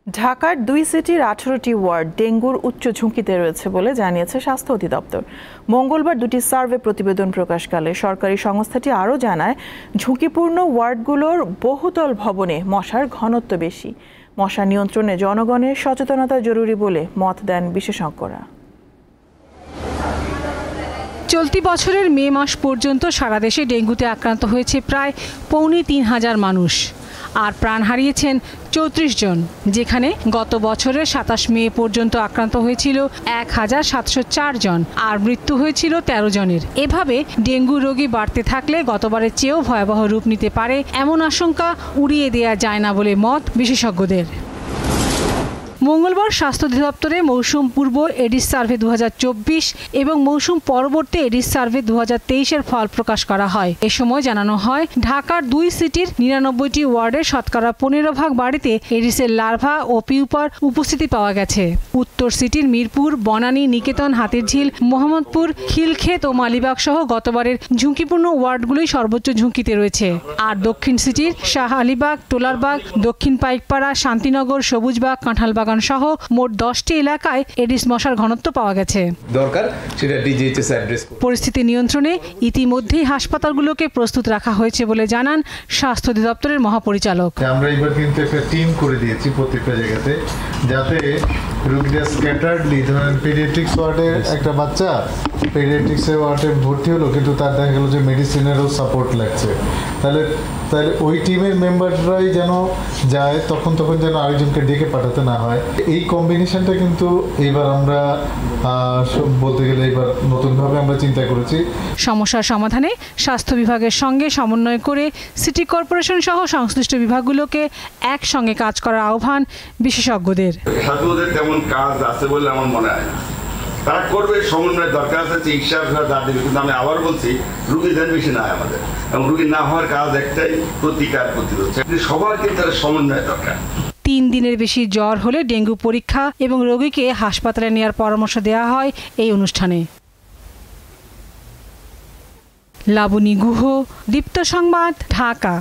ঢাকার ২ সিটির ১৮টি ওয়ার্ড ডেঙ্গুর উচ্চ ঝুঁকিতে রয়েছে বলে জানিয়েছে স্বাস্থ্য অধিদপ্তর। মঙ্গলবার দুটি সার্ভে প্রতিবেদন প্রকাশকালে সরকারি সংস্থাটি আরও জানায়, ঝুঁকিপূর্ণ ওয়ার্ডগুলোর বহুতল ভবনে মশার ঘনত্ব বেশি। মশা নিয়ন্ত্রণে জনগণের সচেতনতা জরুরি বলে মত দেন বিশেষজ্ঞরা। চলতি বছরের মে মাস পর্যন্ত সারা দেশে ডেঙ্গুতে আক্রান্ত হয়েছে প্রায় ৩,৫০০ মানুষ, আর প্রাণ হারিয়েছেন ৩৪ জন, যেখানে গত বছরের ২৭ মে পর্যন্ত আক্রান্ত হয়েছিল ১,৭০৪ জন আর মৃত্যু হয়েছিল ১৩ জনের। এভাবে ডেঙ্গু রোগী বাড়তে থাকলে গতবারের চেয়েও ভয়াবহ রূপ নিতে পারে এমন আশঙ্কা উড়িয়ে দেওয়া যায় না বলে মত বিশেষজ্ঞদের। মঙ্গলবার স্বাস্থ্য অধিদপ্তরে মৌসুম পূর্ব এডিস সার্ভে ২০২৪ এবং মৌসুম পরবর্তী এডিস সার্ভে ২০২৩-এর ফল প্রকাশ করা হয়। এ সময় জানানো হয়, ঢাকার ২ সিটির ৯৯টি ওয়ার্ডের শতকরা ১৫% বাড়িতে এডিসের লার্ভা ও পিউপার উপস্থিতি পাওয়া গেছে। উত্তর সিটির মিরপুর, বনানী, নিকেতন, হাতিরঝিল, মোহাম্মদপুর, খিলক্ষেত ও মালিবাগ সহ গতবারের ঝুঁকিপূর্ণ ওয়ার্ডগুলোই সর্বোচ্চ ঝুঁকিতে রয়েছে। আর দক্ষিণ সিটির শাহ আলীবাগ, টোলারবাগ, দক্ষিণ পাইকপাড়া, শান্তিনগর, সবুজবাগ, কাঁঠালবাগান সহ মোট ১০টি এলাকায় এডিস মশার ঘনত্ব পাওয়া গেছে। পরিস্থিতি নিয়ন্ত্রণে ইতিমধ্যেই হাসপাতালগুলোকে প্রস্তুত রাখা হয়েছে বলে জানান স্বাস্থ্য অধিদপ্তরের মহাপরিচালক। আমরা এবার কিন্তু একটা টিম করে দিয়েছি প্রত্যেকটা জায়গাতে, যাতে রোগীরা স্ক্যাটার্ডলি, ধরেন পেডিয়াট্রিক্স ওয়ার্ডে একটা বাচ্চা পেডিয়াট্রিক্সের ওয়ার্ডে ভর্তি হলো, কিন্তু তার দেখা গেল যে মেডিসিনেরও সাপোর্ট লাগছে, তাহলে ওই টিমের মেম্বাররাই যেন যায়, তখন যেন আরেকজনকে ডেকে পাঠাতে না হয়। এই কম্বিনেশনটা কিন্তু এবার আমরা বলতে গেলে এবার নতুনভাবে আমরা চিন্তা করেছি। সমস্যার সমাধানে স্বাস্থ্য বিভাগের সঙ্গে সমন্বয় করে সিটি কর্পোরেশন সহ সংশ্লিষ্ট বিভাগগুলোকে একসঙ্গে কাজ করার আহ্বান বিশেষজ্ঞদের। স্বাস্থ্যদের তেমন কাজ আছে বলে আমার মনে হয় না, তারা করবে, সমন্বয়ের দরকার আছে, চিকিৎসা দেবে, কিন্তু আমি আবার বলছি, রুগীদের বেশি নাই আমাদের, এবং রুগী না হওয়ার কাজ একটাই, প্রতিকার প্রতিরোধ। সবার কিন্তু সমন্বয় দরকার। ৩ দিনের বেশি জ্বর হলে ডেঙ্গু পরীক্ষা এবং রোগীকে হাসপাতালে নেওয়ার পরামর্শ দেওয়া হয় এই অনুষ্ঠানে। লাবণী গুহ, দীপ্ত সংবাদ, ঢাকা।